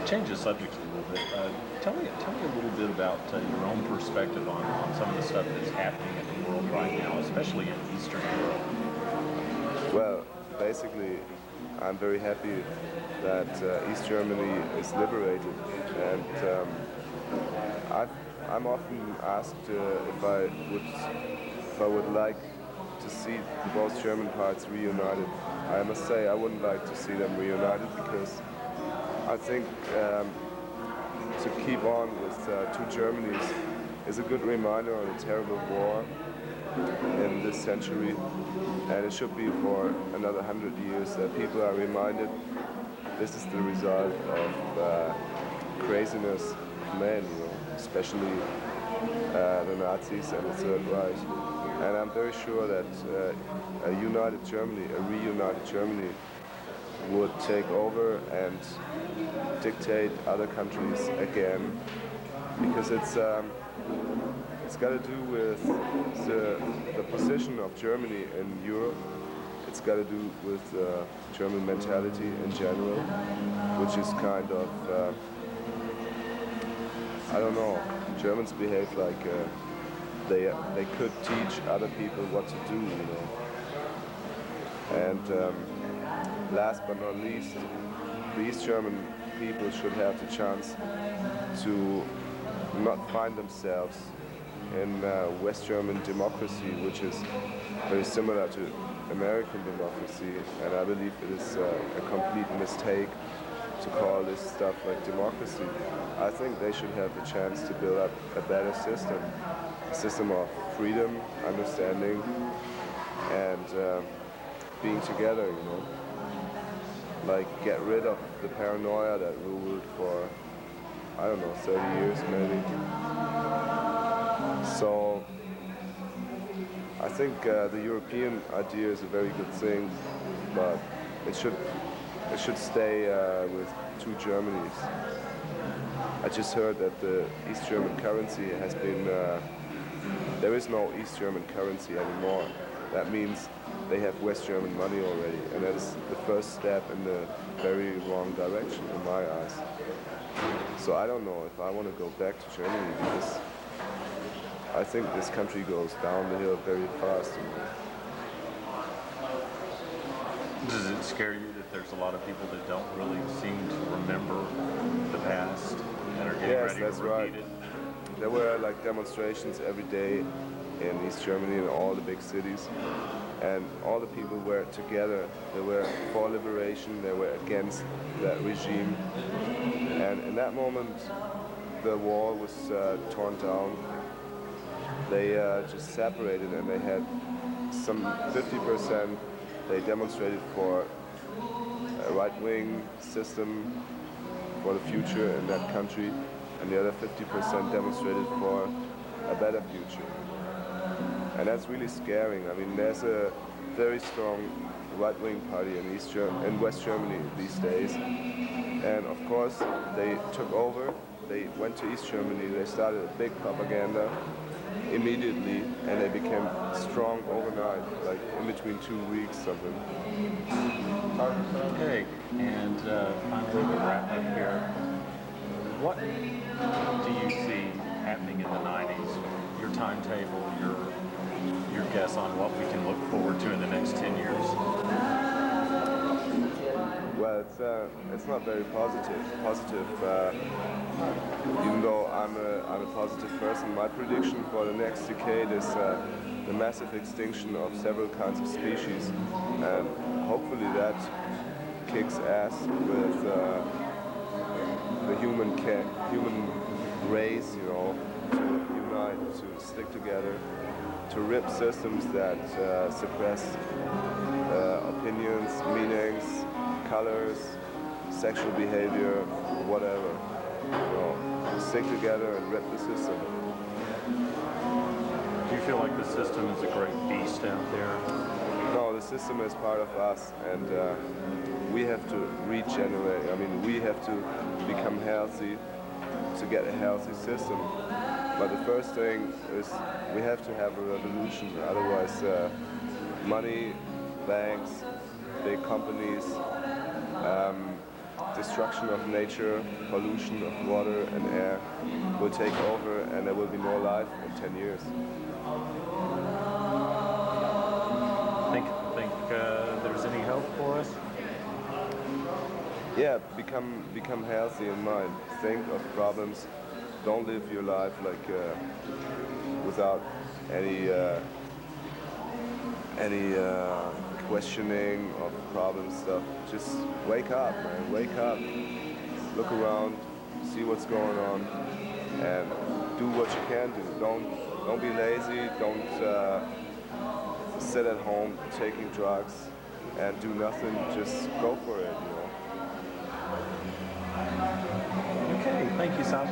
change the subject a little bit. Tell me a little bit about your own perspective on some of the stuff that's happening in the world right now, especially in Eastern Europe. Well, basically, I'm very happy that East Germany is liberated, and I'm often asked if I would like to see both German parts reunited. I must say I wouldn't like to see them reunited because I think to keep on with two Germanys is a good reminder on a terrible war in this century, and it should be for another 100 years that people are reminded this is the result of craziness of men, you know, especially the Nazis and the Third Reich. And I'm very sure that a united Germany, a reunited Germany, would take over and dictate other countries again, because it's got to do with the position of Germany in Europe. It's got to do with German mentality in general, which is kind of, I don't know, Germans behave like they could teach other people what to do, you know. And last but not least, the East German people should have the chance to not find themselves in West German democracy, which is very similar to American democracy, and I believe it is a complete mistake to call this stuff like democracy. I think they should have the chance to build up a better system, a system of freedom, understanding, and being together, you know. Like, get rid of the paranoia that ruled for, I don't know, 30 years maybe. So I think the European idea is a very good thing, but it should stay with two Germanys. I just heard that the East German currency has been, there is no East German currency anymore. That means they have West German money already, and that is the first step in the very wrong direction in my eyes. So I don't know if I want to go back to Germany, because I think this country goes down the hill very fast. Does it scare you that there's a lot of people that don't really seem to remember the past and are getting ready to repeat it? Yes, that's right. There were like demonstrations every day in East Germany, in all the big cities, and all the people were together. They were for liberation, they were against that regime, and in that moment the wall was torn down. They just separated, and they had some 50%, they demonstrated for a right-wing system for the future in that country, and the other 50% demonstrated for a better future. And that's really scaring. I mean, there's a very strong right-wing party in West Germany these days. And of course, they took over, they went to East Germany, they started a big propaganda immediately, and they became strong overnight, like in between 2 weeks, something. Okay, and finally to wrap up here, what do you see happening in the 90s? Your timetable, your guess on what we can look forward to in the next 10 years? Well, it's not very positive. Even though I'm a positive person, my prediction for the next decade is the massive extinction of several kinds of species, and hopefully that kicks ass with the human race, you know, to unite, to stick together, to rip systems that suppress opinions, meanings, colors, sexual behavior, whatever. You know, stick together and rip the system. Do you feel like the system is a great beast out there? No, the system is part of us, and we have to regenerate. I mean, we have to become healthy to get a healthy system. But the first thing is we have to have a revolution, otherwise money, banks, big companies, destruction of nature, pollution of water and air will take over, and there will be no life in 10 years. Think there's any hope for us? Yeah, become healthy in mind. Think of problems. Don't live your life like without any questioning of problem stuff. Just wake up, man. Wake up. Look around. See what's going on, and do what you can do. Don't be lazy. Don't sit at home taking drugs and do nothing. Just go for it. Okay, thank you, Sascha.